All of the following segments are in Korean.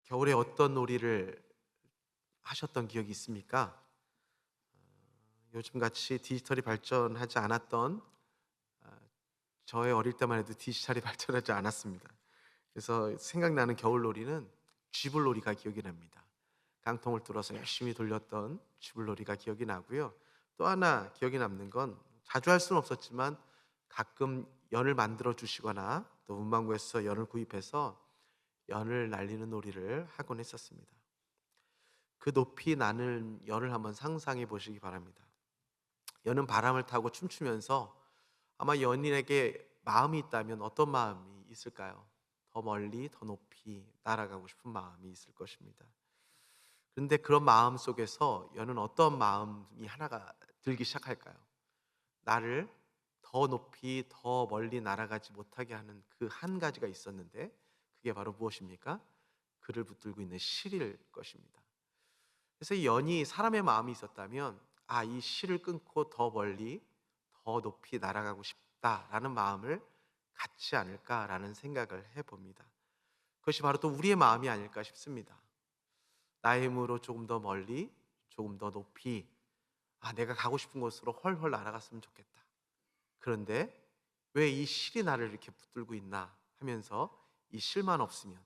겨울에 어떤 놀이를 하셨던 기억이 있습니까? 요즘같이 디지털이 발전하지 않았던 아 저의 어릴 때만 해도 디지털이 발전하지 않았습니다. 그래서 생각나는 겨울놀이는 쥐불놀이가 기억이 납니다. 깡통을 뚫어서 열심히 돌렸던 쥐불놀이가 기억이 나고요. 또 하나 기억에 남는 건 자주 할 수는 없었지만 가끔 연을 만들어 주시거나 또 문방구에서 연을 구입해서 연을 날리는 놀이를 하곤 했었습니다. 그 높이 나는 연을 한번 상상해 보시기 바랍니다. 연은 바람을 타고 춤추면서 아마 연인에게 마음이 있다면 어떤 마음이 있을까요? 더 멀리, 더 높이 날아가고 싶은 마음이 있을 것입니다. 그런데 그런 마음 속에서 연은 어떤 마음이 하나가 들기 시작할까요? 나를 더 높이, 더 멀리 날아가지 못하게 하는 그 한 가지가 있었는데 그게 바로 무엇입니까? 그를 붙들고 있는 실일 것입니다. 그래서 이 연이 사람의 마음이 있었다면 이 실을 끊고 더 멀리 더 높이 날아가고 싶다라는 마음을 갖지 않을까라는 생각을 해 봅니다. 그것이 바로 또 우리의 마음이 아닐까 싶습니다. 나의 힘으로 조금 더 멀리 조금 더 높이 내가 가고 싶은 곳으로 훨훨 날아갔으면 좋겠다. 그런데 '왜 이 실이 나를 이렇게 붙들고 있나.' 하면서 이 실만 없으면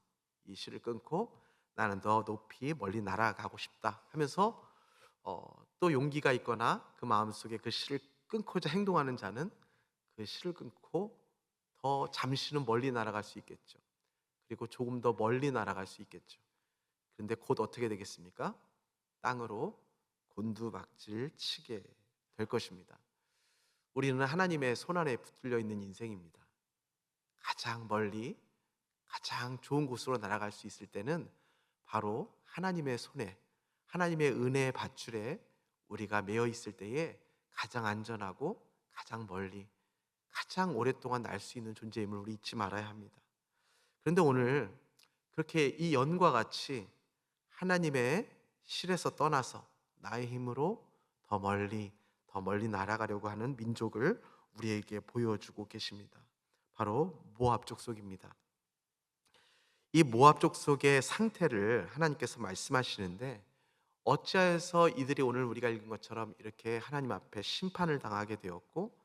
이 실을 끊고 '나는 더 높이 멀리 날아가고 싶다.' 하면서 또 용기가 있거나 그 마음속에 그 실을 끊고자 행동하는 자는 그 실을 끊고 더 잠시는 멀리 날아갈 수 있겠죠. 그리고 조금 더 멀리 날아갈 수 있겠죠. 그런데 곧 어떻게 되겠습니까? 땅으로 곤두박질 치게 될 것입니다. 우리는 하나님의 손안에 붙들려 있는 인생입니다. 가장 멀리 가장 좋은 곳으로 날아갈 수 있을 때는 바로 하나님의 손에 하나님의 은혜의 밧줄에 우리가 매여 있을 때에 가장 안전하고 가장 멀리 가장 오랫동안 날 수 있는 존재임을 우리 잊지 말아야 합니다. 그런데 오늘 그렇게 이 연과 같이 하나님의 실에서 떠나서 나의 힘으로 더 멀리 날아가려고 하는 민족을 우리에게 보여주고 계십니다. 바로 모압 족속입니다. 이 모압 족속의 상태를 하나님께서 말씀하시는데 어찌하여서 이들이 오늘 우리가 읽은 것처럼 이렇게 하나님 앞에 심판을 당하게 되었고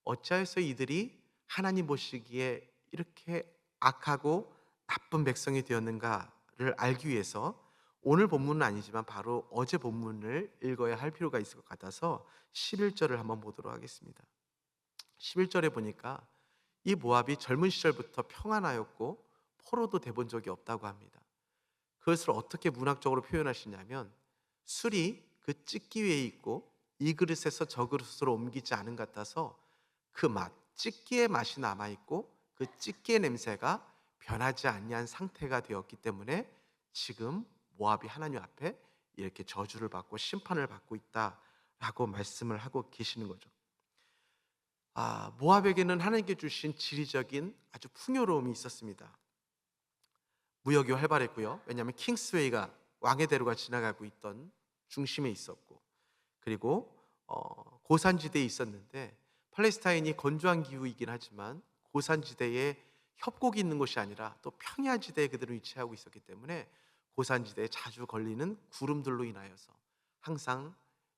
어찌하여서 이들이 하나님 보시기에 이렇게 악하고 나쁜 백성이 되었는가를 알기 위해서 오늘 본문은 아니지만 바로 어제 본문을 읽어야 할 필요가 있을 것 같아서 11절을 한번 보도록 하겠습니다. 11절에 보니까 이 모압이 젊은 시절부터 평안하였고 포로도 돼본 적이 없다고 합니다. 그것을 어떻게 문학적으로 표현하시냐면 술이 그 찢기 위에 있고 이 그릇에서 저 그릇으로 옮기지 않은 것 같아서 그 맛, 찢기의 맛이 남아있고 그 찢기의 냄새가 변하지 아니한 상태가 되었기 때문에 지금 모압이 하나님 앞에 이렇게 저주를 받고 심판을 받고 있다라고 말씀을 하고 계시는 거죠. 모압에게는 하나님께 주신 지리적인 아주 풍요로움이 있었습니다. 무역이 활발했고요. 왜냐하면 킹스웨이가 왕의 대로가 지나가고 있던 중심에 있었고, 그리고 고산지대에 있었는데 팔레스타인이 건조한 기후이긴 하지만 고산지대에 협곡이 있는 곳이 아니라 또 평야지대에 그들은 위치하고 있었기 때문에 고산지대에 자주 걸리는 구름들로 인하여서 항상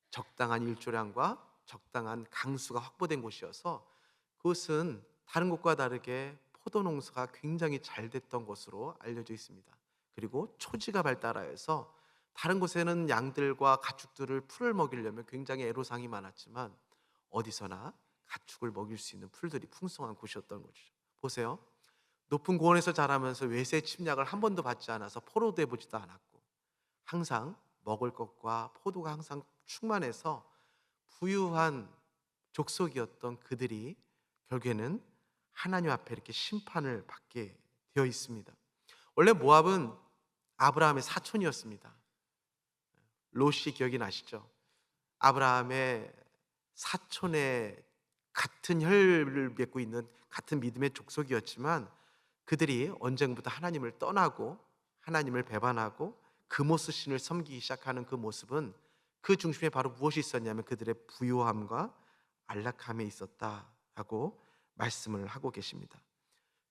적당한 일조량과 적당한 강수가 확보된 곳이어서 그곳은 다른 곳과 다르게 포도 농사가 굉장히 잘 됐던 것으로 알려져 있습니다. 그리고 초지가 발달하여서 다른 곳에는 양들과 가축들을 풀을 먹이려면 굉장히 애로사항이 많았지만 어디서나 가축을 먹일 수 있는 풀들이 풍성한 곳이었던 거죠. 보세요. 높은 고원에서 자라면서 외세 침략을 한 번도 받지 않아서 포로돼 보지도 않았고 항상 먹을 것과 포도가 항상 충만해서 부유한 족속이었던 그들이 결국에는 하나님 앞에 이렇게 심판을 받게 되어 있습니다. 원래 모압은 아브라함의 사촌이었습니다. 롯이 기억이 나시죠? 아브라함의 사촌의 같은 혈을 맺고 있는 같은 믿음의 족속이었지만 그들이 언젠부터 하나님을 떠나고 하나님을 배반하고 금오스 신을 섬기기 시작하는 그 모습은 그 중심에 바로 무엇이 있었냐면 그들의 부요함과 안락함에 있었다라고 말씀을 하고 계십니다.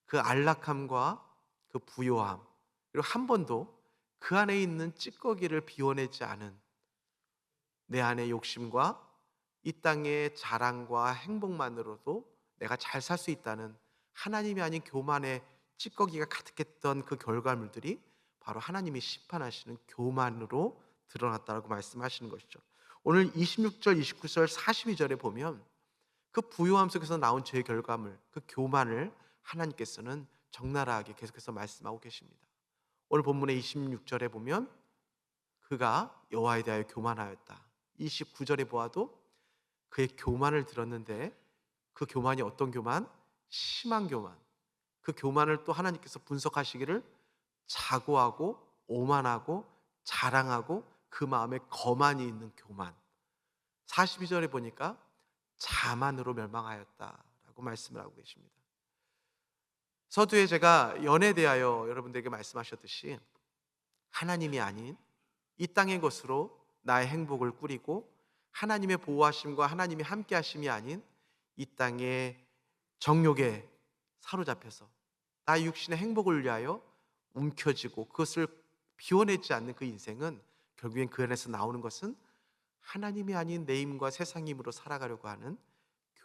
그 안락함과 그 부요함 그리고 한 번도 그 안에 있는 찌꺼기를 비워내지 않은 내 안의 욕심과 이 땅의 자랑과 행복만으로도 내가 잘 살 수 있다는 하나님이 아닌 교만의 찌꺼기가 가득했던 그 결과물들이 바로 하나님이 심판하시는 교만으로 드러났다고 말씀하시는 것이죠. 오늘 26절, 29절, 42절에 보면 그 부요함 속에서 나온 죄의 결과물, 그 교만을 하나님께서는 적나라하게 계속해서 말씀하고 계십니다. 오늘 본문의 26절에 보면 그가 여호와에 대하여 교만하였다. 29절에 보아도 그의 교만을 들었는데 그 교만이 어떤 교만? 심한 교만. 그 교만을 또 하나님께서 분석하시기를 자고하고 오만하고 자랑하고 그 마음에 거만이 있는 교만. 42절에 보니까 자만으로 멸망하였다라고 말씀을 하고 계십니다. 서두에 제가 연에 대하여 여러분들에게 말씀하셨듯이 하나님이 아닌 이 땅의 것으로 나의 행복을 꾸리고 하나님의 보호하심과 하나님이 함께 하심이 아닌 이 땅의 정욕에 사로잡혀서 나의 육신의 행복을 위하여 움켜쥐고 그것을 비워내지 않는 그 인생은 결국엔 그 안에서 나오는 것은 하나님이 아닌 내 힘과 세상 힘으로 살아가려고 하는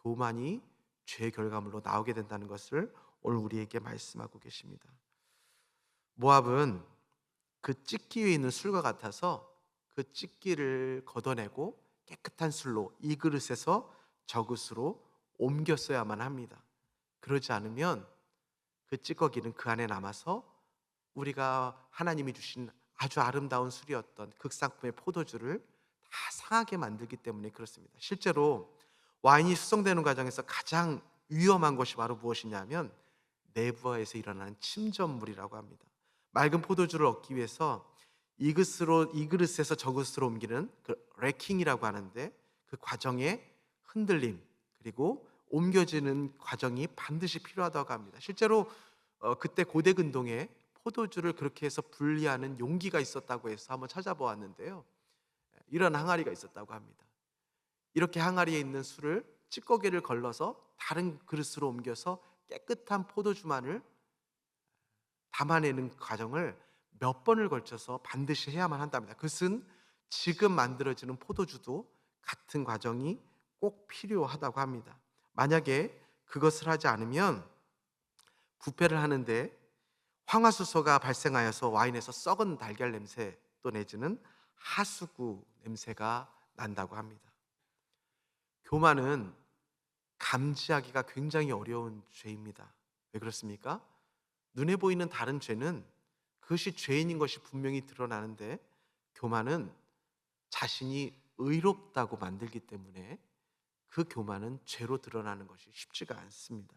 교만이 죄의 결과물로 나오게 된다는 것을 오늘 우리에게 말씀하고 계십니다. 모압은 그 찢기 위에 있는 술과 같아서 그 찢기를 걷어내고 깨끗한 술로 이 그릇에서 저 그릇으로 옮겼어야만 합니다. 그러지 않으면 그 찌꺼기는 그 안에 남아서 우리가 하나님이 주신 아주 아름다운 술이었던 극상품의 포도주를 다 상하게 만들기 때문에 그렇습니다. 실제로 와인이 숙성되는 과정에서 가장 위험한 것이 바로 무엇이냐면 내부에서 일어나는 침전물이라고 합니다. 맑은 포도주를 얻기 위해서 이 그릇에서 저 그릇으로 옮기는 그 레킹이라고 하는데 그 과정의 흔들림 그리고 옮겨지는 과정이 반드시 필요하다고 합니다. 실제로 그때 고대 근동에 포도주를 그렇게 해서 분리하는 용기가 있었다고 해서 한번 찾아보았는데요. 이런 항아리가 있었다고 합니다. 이렇게 항아리에 있는 술을 찌꺼기를 걸러서 다른 그릇으로 옮겨서 깨끗한 포도주만을 담아내는 과정을 몇 번을 걸쳐서 반드시 해야만 한답니다. 그것은 지금 만들어지는 포도주도 같은 과정이 꼭 필요하다고 합니다. 만약에 그것을 하지 않으면 부패를 하는데 황화수소가 발생하여서 와인에서 썩은 달걀 냄새 또 내지는 하수구 냄새가 난다고 합니다. 교만은 감지하기가 굉장히 어려운 죄입니다. 왜 그렇습니까? 눈에 보이는 다른 죄는 그것이 죄인인 것이 분명히 드러나는데 교만은 자신이 의롭다고 만들기 때문에 그 교만은 죄로 드러나는 것이 쉽지가 않습니다.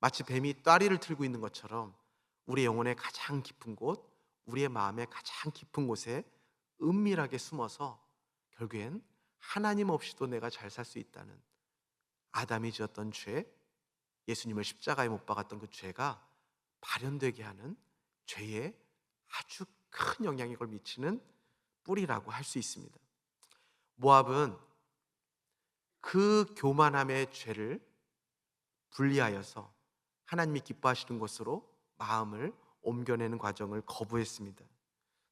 마치 뱀이 ጧ리를 틀고 있는 것처럼 우리 영혼의 가장 깊은 곳, 우리의 마음의 가장 깊은 곳에 은밀하게 숨어서 결국엔 하나님 없이도 내가 잘 살 수 있다는 아담이 지었던 죄, 예수님을 십자가에 못 박았던 그 죄가 발현되게 하는 죄에 아주 큰 영향력을 미치는 뿌리라고 할 수 있습니다. 모압은 그 교만함의 죄를 분리하여서 하나님이 기뻐하시는 곳으로 마음을 옮겨내는 과정을 거부했습니다.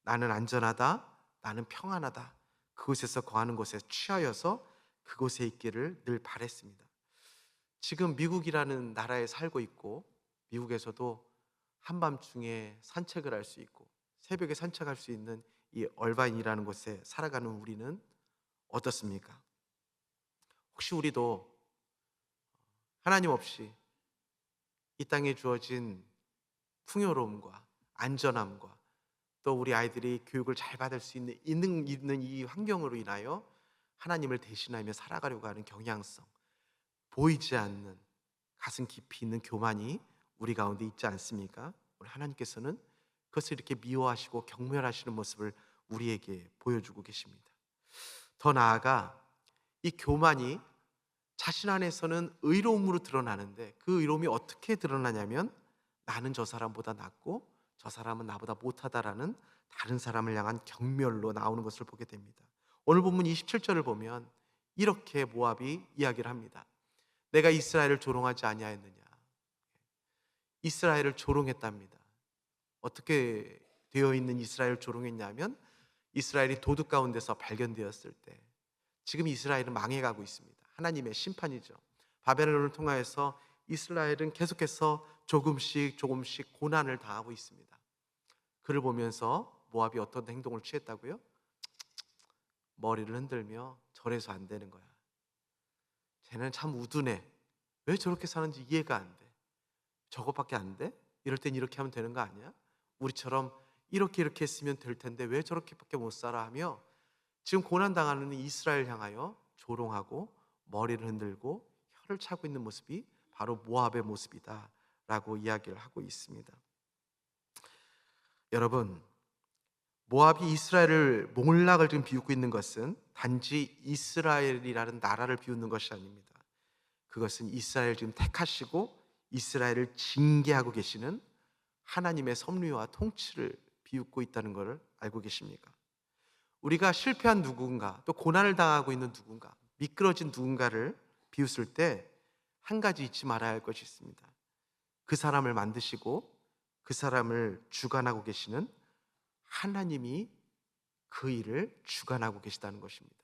나는 안전하다, 나는 평안하다, 그곳에서 거하는 것에 취하여서 그곳에 있기를 늘 바랬습니다. 지금 미국이라는 나라에 살고 있고 미국에서도 한밤중에 산책을 할 수 있고 새벽에 산책할 수 있는 이 얼바인이라는 곳에 살아가는 우리는 어떻습니까? 혹시 우리도 하나님 없이 이 땅에 주어진 풍요로움과 안전함과 또 우리 아이들이 교육을 잘 받을 수 있는 이 환경으로 인하여 하나님을 대신하며 살아가려고 하는 경향성, 보이지 않는 가슴 깊이 있는 교만이 우리 가운데 있지 않습니까? 오늘 하나님께서는 그것을 이렇게 미워하시고 경멸하시는 모습을 우리에게 보여주고 계십니다. 더 나아가 이 교만이 자신 안에서는 의로움으로 드러나는데 그 의로움이 어떻게 드러나냐면 나는 저 사람보다 낫고 저 사람은 나보다 못하다라는 다른 사람을 향한 경멸로 나오는 것을 보게 됩니다. 오늘 본문 27절을 보면 이렇게 모압이 이야기를 합니다. 내가 이스라엘을 조롱하지 아니하였느냐. 이스라엘을 조롱했답니다. 어떻게 되어 있는 이스라엘 조롱했냐면 이스라엘이 도둑 가운데서 발견되었을 때 지금 이스라엘은 망해가고 있습니다. 하나님의 심판이죠. 바벨론을 통하여서 이스라엘은 계속해서 조금씩 조금씩 고난을 당하고 있습니다. 그를 보면서 모압이 어떤 행동을 취했다고요? 머리를 흔들며 저래서 안 되는 거야. 쟤는 참 우둔해. 왜 저렇게 사는지 이해가 안 돼. 저것밖에 안 돼? 이럴 땐 이렇게 하면 되는 거 아니야? 우리처럼 이렇게 했으면 될 텐데 왜 저렇게밖에 못 살아 하며 지금 고난당하는 이스라엘 향하여 조롱하고 머리를 흔들고 혀를 차고 있는 모습이 바로 모압의 모습이다 라고 이야기를 하고 있습니다. 여러분, 모압이 이스라엘을 몰락을 지금 비웃고 있는 것은 단지 이스라엘이라는 나라를 비웃는 것이 아닙니다. 그것은 이스라엘을 지금 택하시고 이스라엘을 징계하고 계시는 하나님의 섭리와 통치를 비웃고 있다는 것을 알고 계십니까? 우리가 실패한 누군가, 또 고난을 당하고 있는 누군가, 미끄러진 누군가를 비웃을 때 한 가지 잊지 말아야 할 것이 있습니다. 그 사람을 만드시고 그 사람을 주관하고 계시는 하나님이 그 일을 주관하고 계시다는 것입니다.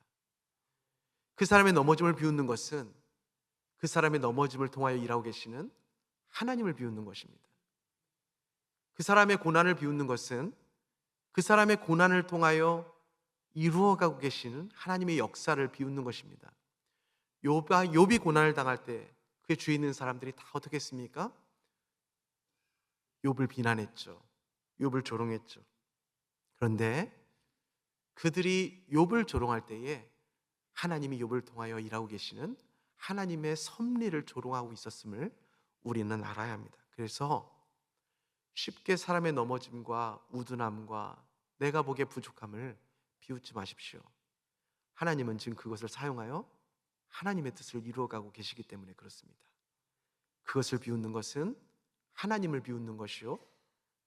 그 사람의 넘어짐을 비웃는 것은 그 사람의 넘어짐을 통하여 일하고 계시는 하나님을 비웃는 것입니다. 그 사람의 고난을 비웃는 것은 그 사람의 고난을 통하여 이루어가고 계시는 하나님의 역사를 비웃는 것입니다. 욥이 고난을 당할 때 그의 주위에 있는 사람들이 다 어떻게 했습니까? 욥을 비난했죠. 욥을 조롱했죠. 그런데 그들이 욥을 조롱할 때에 하나님이 욥을 통하여 일하고 계시는 하나님의 섭리를 조롱하고 있었음을 우리는 알아야 합니다. 그래서 쉽게 사람의 넘어짐과 우둔함과 내가 보기에 부족함을 비웃지 마십시오. 하나님은 지금 그것을 사용하여 하나님의 뜻을 이루어가고 계시기 때문에 그렇습니다. 그것을 비웃는 것은 하나님을 비웃는 것이요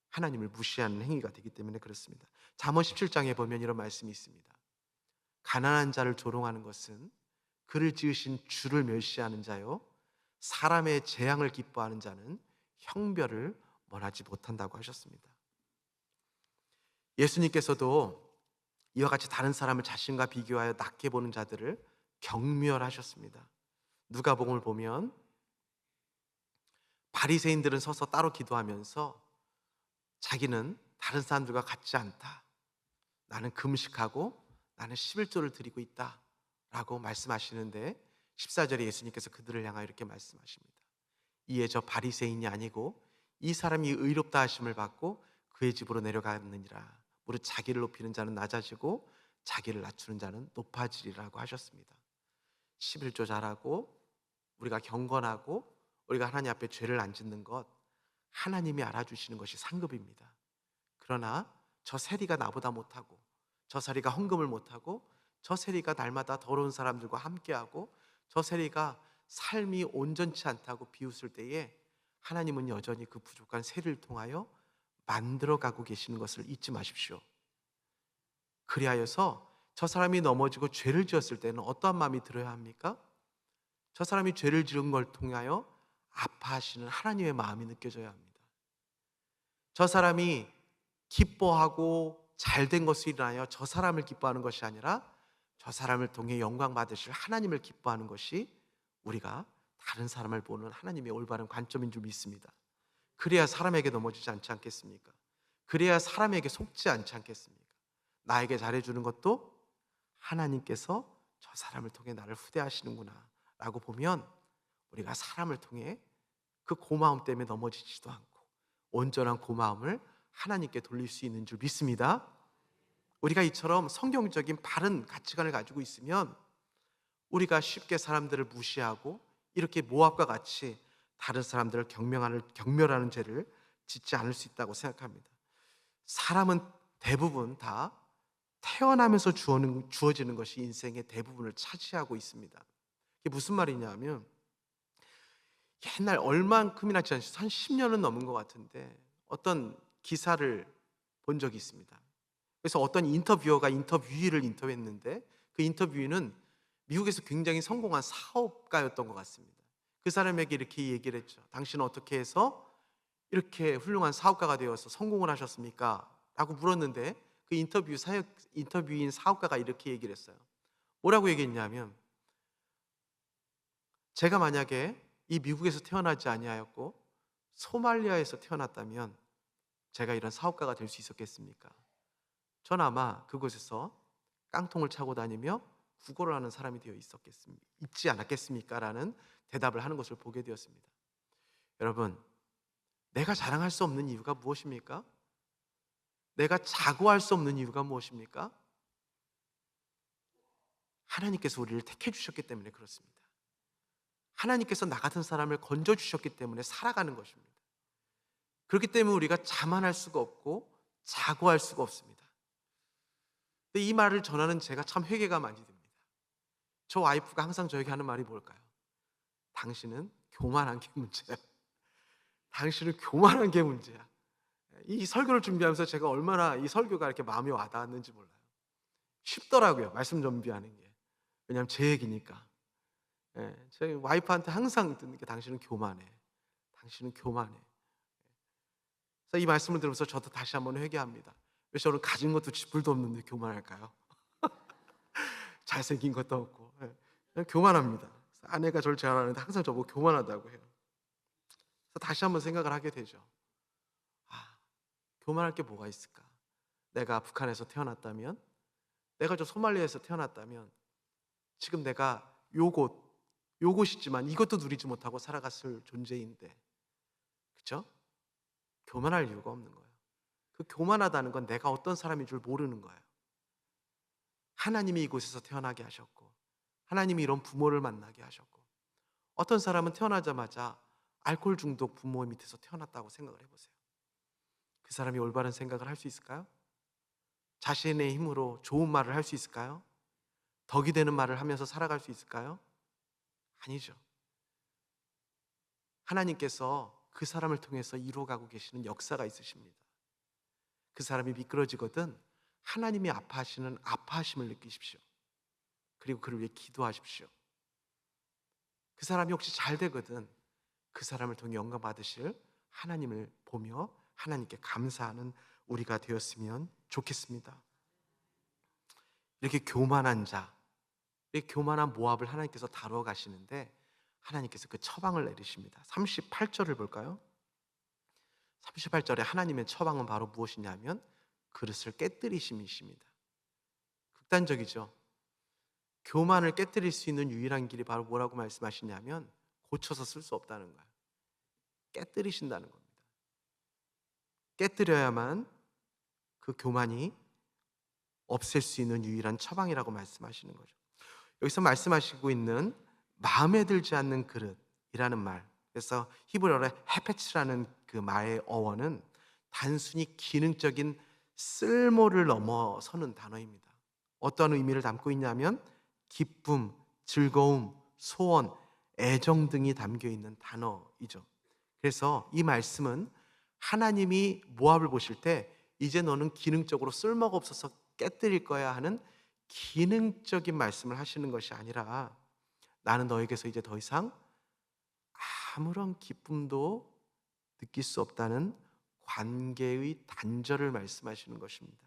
하나님을 무시하는 행위가 되기 때문에 그렇습니다. 잠언 17장에 보면 이런 말씀이 있습니다. 가난한 자를 조롱하는 것은 그를 지으신 주를 멸시하는 자요 사람의 재앙을 기뻐하는 자는 형별을 원하지 못한다고 하셨습니다. 예수님께서도 이와 같이 다른 사람을 자신과 비교하여 낮게 보는 자들을 경멸하셨습니다. 누가복음을 보면 바리새인들은 서서 따로 기도하면서 자기는 다른 사람들과 같지 않다. 나는 금식하고 나는 11조를 드리고 있다 라고 말씀하시는데 14절에 예수님께서 그들을 향하여 이렇게 말씀하십니다. 이에 저 바리새인이 아니고 이 사람이 의롭다 하심을 받고 그의 집으로 내려가느니라. 무릇 자기를 높이는 자는 낮아지고 자기를 낮추는 자는 높아지리라고 하셨습니다. 11조 잘하고 우리가 경건하고 우리가 하나님 앞에 죄를 안 짓는 것 하나님이 알아주시는 것이 상급입니다. 그러나 저 세리가 나보다 못하고 저 세리가 헌금을 못하고 저 세리가 날마다 더러운 사람들과 함께하고 저 세리가 삶이 온전치 않다고 비웃을 때에 하나님은 여전히 그 부족한 세리를 통하여 만들어가고 계시는 것을 잊지 마십시오. 그리하여서 저 사람이 넘어지고 죄를 지었을 때는 어떠한 마음이 들어야 합니까? 저 사람이 죄를 지은 걸 통하여 아파하시는 하나님의 마음이 느껴져야 합니다. 저 사람이 기뻐하고 잘된 것을 인하여 저 사람을 기뻐하는 것이 아니라 저 사람을 통해 영광 받으실 하나님을 기뻐하는 것이 우리가 다른 사람을 보는 하나님의 올바른 관점인 줄 믿습니다. 그래야 사람에게 넘어지지 않지 않겠습니까? 그래야 사람에게 속지 않지 않겠습니까? 나에게 잘해주는 것도 하나님께서 저 사람을 통해 나를 후대하시는구나 라고 보면 우리가 사람을 통해 그 고마움 때문에 넘어지지도 않고 온전한 고마움을 하나님께 돌릴 수 있는 줄 믿습니다. 우리가 이처럼 성경적인 바른 가치관을 가지고 있으면 우리가 쉽게 사람들을 무시하고 이렇게 모압과 같이 다른 사람들을 경멸하는 죄를 짓지 않을 수 있다고 생각합니다. 사람은 대부분 다 태어나면서 주어지는 것이 인생의 대부분을 차지하고 있습니다. 이게 무슨 말이냐면 옛날 얼만큼이나 지난 한 10년은 넘은 것 같은데 어떤 기사를 본 적이 있습니다. 그래서 어떤 인터뷰어가 인터뷰이를 인터뷰했는데 그 인터뷰이는 미국에서 굉장히 성공한 사업가였던 것 같습니다. 그 사람에게 이렇게 얘기를 했죠. 당신은 어떻게 해서 이렇게 훌륭한 사업가가 되어서 성공을 하셨습니까? 라고 물었는데 그 인터뷰인 사업가가 이렇게 얘기를 했어요. 뭐라고 얘기했냐면 제가 만약에 이 미국에서 태어나지 아니하였고 소말리아에서 태어났다면 제가 이런 사업가가 될 수 있었겠습니까? 전 아마 그곳에서 깡통을 차고 다니며 구걸을 하는 사람이 있지 않았겠습니까? 라는 대답을 하는 것을 보게 되었습니다. 여러분, 내가 자랑할 수 없는 이유가 무엇입니까? 내가 자고할 수 없는 이유가 무엇입니까? 하나님께서 우리를 택해 주셨기 때문에 그렇습니다. 하나님께서 나 같은 사람을 건져 주셨기 때문에 살아가는 것입니다. 그렇기 때문에 우리가 자만할 수가 없고 자고할 수가 없습니다. 근데 이 말을 전하는 제가 참 회개가 많이 됩니다. 저 와이프가 항상 저에게 하는 말이 뭘까요? 당신은 교만한 게 문제야. 당신은 교만한 게 문제야. 이 설교를 준비하면서 제가 얼마나 이 설교가 이렇게 마음에 와닿았는지 몰라요. 쉽더라고요, 말씀 준비하는 게. 왜냐하면 제 얘기니까. 제 와이프한테 항상 듣는 게 당신은 교만해. 당신은 교만해. 그래서 이 말씀을 들으면서 저도 다시 한번 회개합니다. 왜 저는 가진 것도 쥐뿔도 없는데 교만할까요? 잘생긴 것도 없고. 그냥 교만합니다. 그래서 아내가 저를 제안하는데 항상 저보고 교만하다고 해요. 그래서 다시 한번 생각을 하게 되죠. 아, 교만할 게 뭐가 있을까? 내가 북한에서 태어났다면, 내가 저 소말리아에서 태어났다면 지금 내가 요곳이지만 이것도 누리지 못하고 살아갔을 존재인데, 그쵸? 교만할 이유가 없는 거예요. 그 교만하다는 건 내가 어떤 사람인 줄 모르는 거예요. 하나님이 이곳에서 태어나게 하셨고, 하나님이 이런 부모를 만나게 하셨고, 어떤 사람은 태어나자마자 알코올 중독 부모 밑에서 태어났다고 생각을 해보세요. 그 사람이 올바른 생각을 할 수 있을까요? 자신의 힘으로 좋은 말을 할 수 있을까요? 덕이 되는 말을 하면서 살아갈 수 있을까요? 아니죠. 하나님께서 그 사람을 통해서 이루어가고 계시는 역사가 있으십니다. 그 사람이 미끄러지거든 하나님이 아파하시는 아파하심을 느끼십시오. 그리고 그를 위해 기도하십시오. 그 사람이 혹시 잘 되거든 그 사람을 통해 영광 받으실 하나님을 보며 하나님께 감사하는 우리가 되었으면 좋겠습니다. 이렇게 교만한 자, 이렇게 교만한 모압을 하나님께서 다루어 가시는데 하나님께서 그 처방을 내리십니다. 38절을 볼까요? 38절에 하나님의 처방은 바로 무엇이냐면 그릇을 깨뜨리심이십니다. 극단적이죠. 교만을 깨뜨릴 수 있는 유일한 길이 바로 뭐라고 말씀하시냐면 고쳐서 쓸 수 없다는 거예요. 깨뜨리신다는 겁니다. 깨뜨려야만 그 교만이 없앨 수 있는 유일한 처방이라고 말씀하시는 거죠. 여기서 말씀하시고 있는 마음에 들지 않는 그릇이라는 말, 그래서 히브리어로 헤페츠라는 그 말의 어원은 단순히 기능적인 쓸모를 넘어서는 단어입니다. 어떤 의미를 담고 있냐면 기쁨, 즐거움, 소원, 애정 등이 담겨 있는 단어이죠. 그래서 이 말씀은 하나님이 모압을 보실 때 이제 너는 기능적으로 쓸모가 없어서 깨뜨릴 거야 하는 기능적인 말씀을 하시는 것이 아니라 나는 너에게서 이제 더 이상 아무런 기쁨도 느낄 수 없다는 관계의 단절을 말씀하시는 것입니다.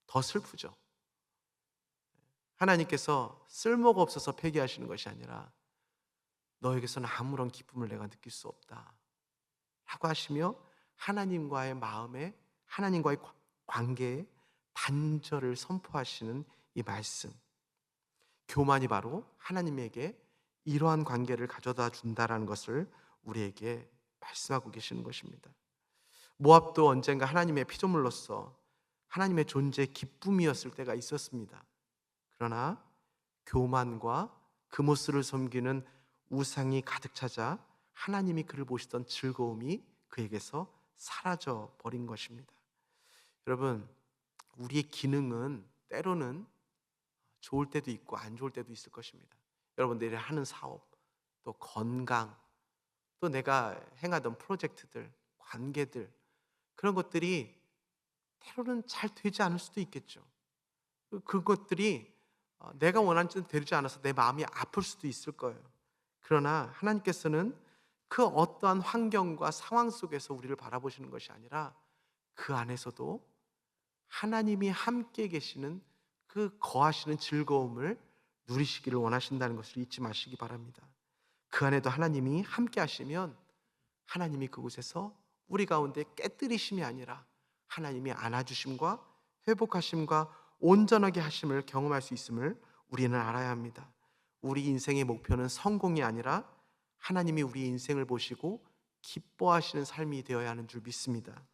더 슬프죠. 하나님께서 쓸모가 없어서 폐기하시는 것이 아니라 너에게서는 아무런 기쁨을 내가 느낄 수 없다 라고 하시며 하나님과의 마음에 하나님과의 관계에 단절을 선포하시는 이 말씀, 교만이 바로 하나님에게 이러한 관계를 가져다 준다라는 것을 우리에게 말씀하고 계시는 것입니다. 모압도 언젠가 하나님의 피조물로서 하나님의 존재의 기쁨이었을 때가 있었습니다. 그러나 교만과 그모스를 섬기는 우상이 가득 찾아 하나님이 그를 보시던 즐거움이 그에게서 사라져 버린 것입니다. 여러분, 우리의 기능은 때로는 좋을 때도 있고 안 좋을 때도 있을 것입니다. 여러분들이 하는 사업, 또 건강, 또 내가 행하던 프로젝트들, 관계들, 그런 것들이 때로는 잘 되지 않을 수도 있겠죠. 그것들이 내가 원하는 대로 되지 않아서 내 마음이 아플 수도 있을 거예요. 그러나 하나님께서는 그 어떠한 환경과 상황 속에서 우리를 바라보시는 것이 아니라 그 안에서도 하나님이 함께 계시는 그 거하시는 즐거움을 누리시기를 원하신다는 것을 잊지 마시기 바랍니다. 그 안에도 하나님이 함께 하시면 하나님이 그곳에서 우리 가운데 깨뜨리심이 아니라 하나님이 안아주심과 회복하심과 온전하게 하심을 경험할 수 있음을 우리는 알아야 합니다. 우리 인생의 목표는 성공이 아니라 하나님이 우리 인생을 보시고 기뻐하시는 삶이 되어야 하는 줄 믿습니다.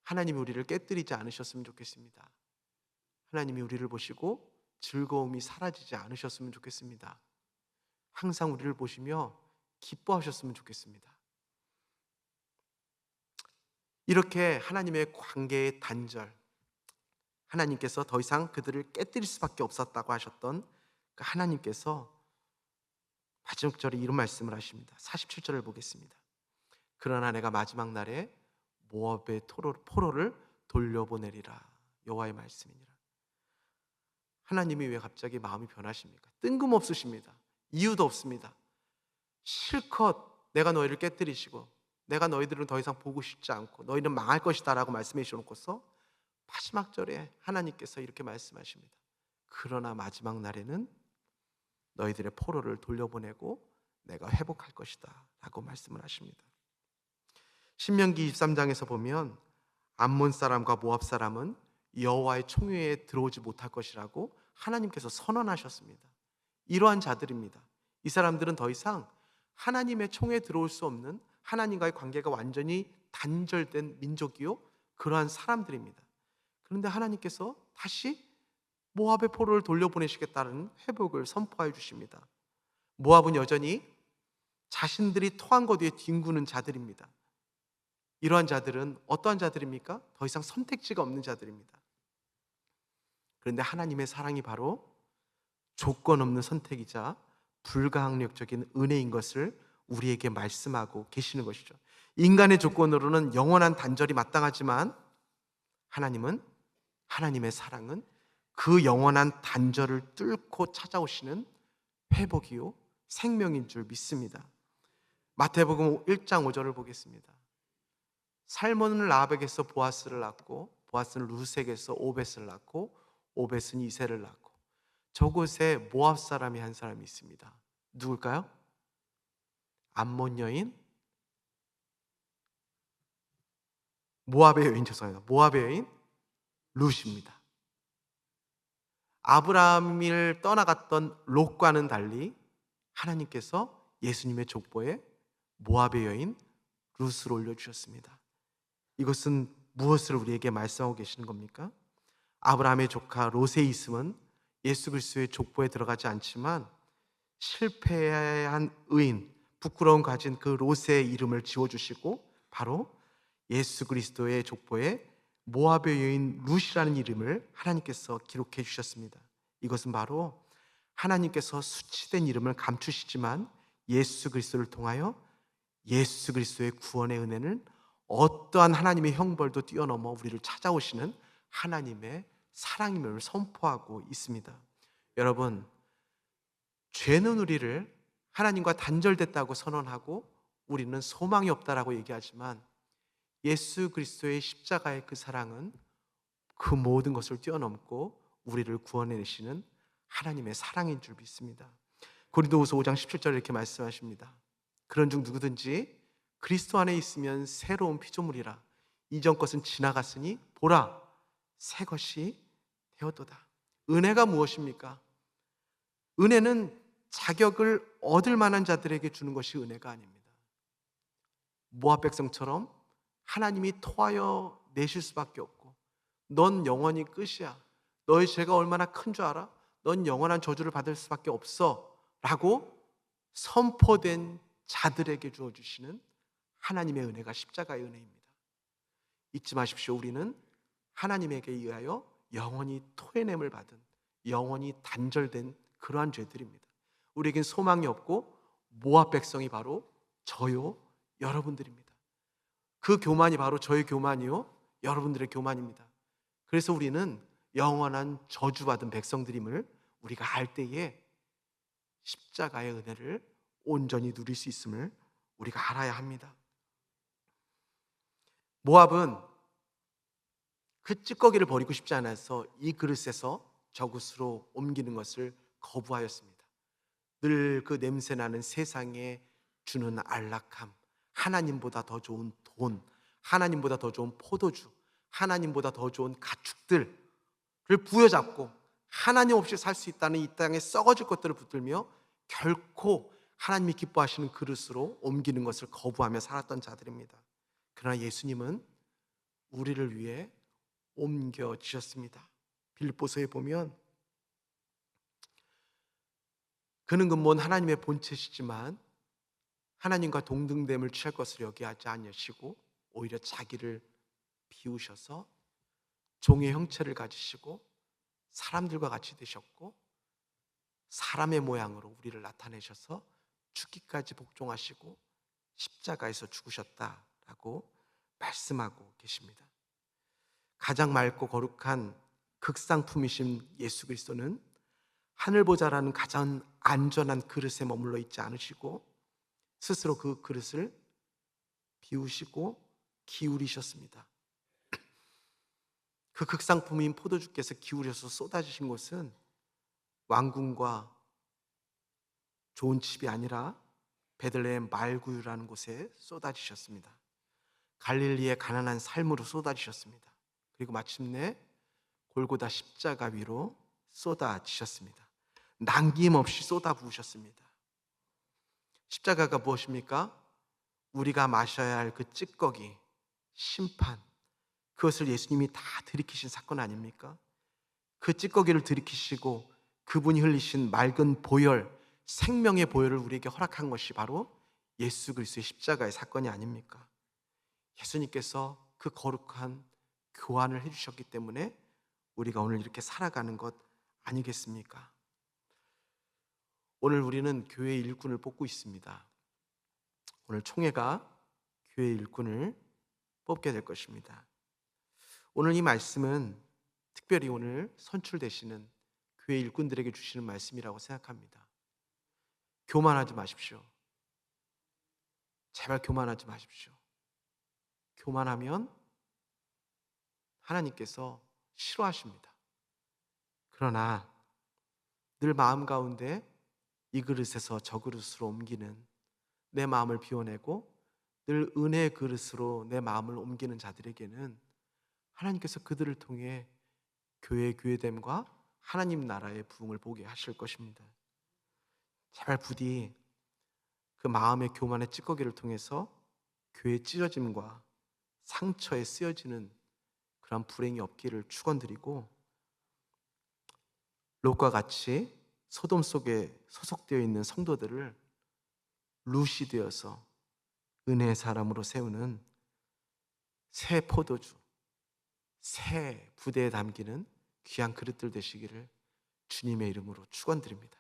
하나님이 우리를 깨뜨리지 않으셨으면 좋겠습니다. 하나님이 우리를 보시고 즐거움이 사라지지 않으셨으면 좋겠습니다. 항상 우리를 보시며 기뻐하셨으면 좋겠습니다. 이렇게 하나님의 관계의 단절, 하나님께서 더 이상 그들을 깨뜨릴 수밖에 없었다고 하셨던 그 하나님께서 마지막 절에 이런 말씀을 하십니다. 47절을 보겠습니다. 그러나 내가 마지막 날에 모압의 포로를 돌려보내리라. 여호와의 말씀이니라. 하나님이 왜 갑자기 마음이 변하십니까? 뜬금없으십니다. 이유도 없습니다. 실컷 내가 너희를 깨뜨리시고 내가 너희들은 더 이상 보고 싶지 않고 너희는 망할 것이다 라고 말씀해 주셔놓고서 마지막 절에 하나님께서 이렇게 말씀하십니다. 그러나 마지막 날에는 너희들의 포로를 돌려보내고 내가 회복할 것이다 라고 말씀을 하십니다. 신명기 23장에서 보면 암몬 사람과 모압 사람은 여호와의 총회에 들어오지 못할 것이라고 하나님께서 선언하셨습니다. 이러한 자들입니다. 이 사람들은 더 이상 하나님의 총회에 들어올 수 없는, 하나님과의 관계가 완전히 단절된 민족이요, 그러한 사람들입니다. 그런데 하나님께서 다시 모압의 포로를 돌려보내시겠다는 회복을 선포해 주십니다. 모압은 여전히 자신들이 토한 것 위에 뒹구는 자들입니다. 이러한 자들은 어떠한 자들입니까? 더 이상 선택지가 없는 자들입니다. 그런데 하나님의 사랑이 바로 조건 없는 선택이자 불가항력적인 은혜인 것을 우리에게 말씀하고 계시는 것이죠. 인간의 조건으로는 영원한 단절이 마땅하지만 하나님의 사랑은 그 영원한 단절을 뚫고 찾아오시는 회복이요 생명인 줄 믿습니다. 마태복음 1장 5절을 보겠습니다. 살몬은 라합에게서 보아스를 낳고 보아스는 루색에서 오벳을 낳고 오벳은 이새를 낳고 저곳에 모압 사람이 한 사람이 있습니다. 누굴까요? 암몬 여인, 모압의 여인, 죄송합니다. 모압의 여인 룻입니다. 아브라함을 떠나갔던 롯과는 달리 하나님께서 예수님의 족보에 모압의 여인 룻을 올려주셨습니다. 이것은 무엇을 우리에게 말씀하고 계시는 겁니까? 아브라함의 조카 롯의 있음은 예수 그리스도의 족보에 들어가지 않지만 실패한 의인, 부끄러움 가진 그 롯의 이름을 지워주시고 바로 예수 그리스도의 족보에 모압의 여인 룻이라는 이름을 하나님께서 기록해 주셨습니다. 이것은 바로 하나님께서 수치된 이름을 감추시지만 예수 그리스도를 통하여 예수 그리스도의 구원의 은혜는 어떠한 하나님의 형벌도 뛰어넘어 우리를 찾아오시는 하나님의 사랑임을 선포하고 있습니다. 여러분, 죄는 우리를 하나님과 단절됐다고 선언하고 우리는 소망이 없다라고 얘기하지만 예수 그리스도의 십자가의 그 사랑은 그 모든 것을 뛰어넘고 우리를 구원해내시는 하나님의 사랑인 줄 믿습니다. 고린도후서 5장 17절에 이렇게 말씀하십니다. 그런 중 누구든지 그리스도 안에 있으면 새로운 피조물이라. 이전 것은 지나갔으니 보라, 새 것이 되었도다. 은혜가 무엇입니까? 은혜는 자격을 얻을 만한 자들에게 주는 것이 은혜가 아닙니다. 모압 백성처럼 하나님이 토하여 내실 수밖에 없고 넌 영원히 끝이야. 너의 죄가 얼마나 큰 줄 알아? 넌 영원한 저주를 받을 수밖에 없어 라고 선포된 자들에게 주어주시는 하나님의 은혜가 십자가의 은혜입니다. 잊지 마십시오. 우리는 하나님에게 의하여 영원히 토해냄을 받은, 영원히 단절된 그러한 죄들입니다. 우리에겐 소망이 없고 모압 백성이 바로 저요 여러분들입니다. 그 교만이 바로 저의 교만이요 여러분들의 교만입니다. 그래서 우리는 영원한 저주받은 백성들임을 우리가 알 때에 십자가의 은혜를 온전히 누릴 수 있음을 우리가 알아야 합니다. 모압은 그 찌꺼기를 버리고 싶지 않아서 이 그릇에서 저곳으로 옮기는 것을 거부하였습니다. 늘 그 냄새나는 세상에 주는 안락함, 하나님보다 더 좋은 돈, 하나님보다 더 좋은 포도주, 하나님보다 더 좋은 가축들을 부여잡고 하나님 없이 살 수 있다는 이 땅에 썩어질 것들을 붙들며 결코 하나님이 기뻐하시는 그릇으로 옮기는 것을 거부하며 살았던 자들입니다. 그러나 예수님은 우리를 위해 옮겨지셨습니다. 빌립보서에 보면 그는 근본 하나님의 본체시지만 하나님과 동등됨을 취할 것을 여기하지 아니하시고 오히려 자기를 비우셔서 종의 형체를 가지시고 사람들과 같이 되셨고 사람의 모양으로 우리를 나타내셔서 죽기까지 복종하시고 십자가에서 죽으셨다라고 말씀하고 계십니다. 가장 맑고 거룩한 극상품이신 예수 그리스도는 하늘보좌라는 가장 안전한 그릇에 머물러 있지 않으시고 스스로 그 그릇을 비우시고 기울이셨습니다. 그 극상품인 포도주께서 기울여서 쏟아지신 곳은 왕궁과 좋은 집이 아니라 베들레헴 말구유라는 곳에 쏟아지셨습니다. 갈릴리의 가난한 삶으로 쏟아지셨습니다. 그리고 마침내 골고다 십자가 위로 쏟아지셨습니다. 남김없이 쏟아 부으셨습니다. 십자가가 무엇입니까? 우리가 마셔야 할 그 찌꺼기, 심판, 그것을 예수님이 다 들이키신 사건 아닙니까? 그 찌꺼기를 들이키시고 그분이 흘리신 맑은 보혈, 생명의 보혈을 우리에게 허락한 것이 바로 예수 그리스도의 십자가의 사건이 아닙니까? 예수님께서 그 거룩한 교환을 해주셨기 때문에 우리가 오늘 이렇게 살아가는 것 아니겠습니까? 오늘 우리는 교회 일꾼을 뽑고 있습니다. 오늘 총회가 교회 일꾼을 뽑게 될 것입니다. 오늘 이 말씀은 특별히 오늘 선출되시는 교회 일꾼들에게 주시는 말씀이라고 생각합니다. 교만하지 마십시오. 제발 교만하지 마십시오. 교만하면 하나님께서 싫어하십니다. 그러나 늘 마음 가운데 이 그릇에서 저 그릇으로 옮기는 내 마음을 비워내고 늘 은혜의 그릇으로 내 마음을 옮기는 자들에게는 하나님께서 그들을 통해 교회의 교회됨과 하나님 나라의 부흥을 보게 하실 것입니다. 제발 부디 그 마음의 교만의 찌꺼기를 통해서 교회의 찢어짐과 상처에 쓰여지는 그런 불행이 없기를 축원드리고 롯과 같이 소돔 속에 소속되어 있는 성도들을 룻이 되어서 은혜의 사람으로 세우는 새 포도주, 새 부대에 담기는 귀한 그릇들 되시기를 주님의 이름으로 축원드립니다.